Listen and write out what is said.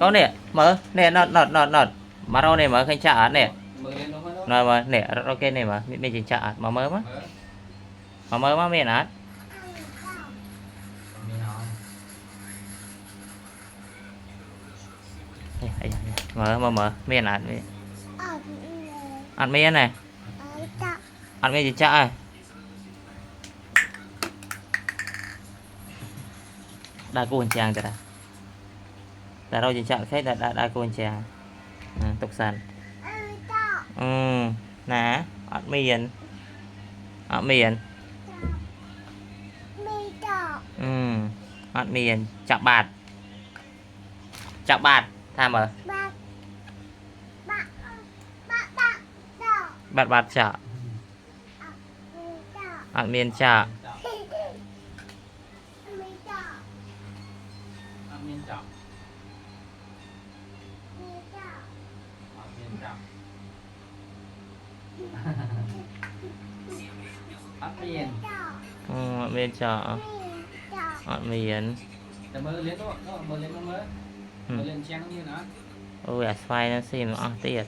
có nè mở nè nọt mà đâu này mở kênh chợ nè rồi mà nè ok này mà mình chỉ chợ mà mới mà miền á mở miền á ăn miền này ăn miền chỉ chợ đa cô chàng rồiแต่เราจะchọn khách đã cô chàng tục sản nè ở miền ở miền chọn bạt tham ở bạt chợ ở miền chợ miền chợ ở miền ôi à xoay nó xem nó tiệt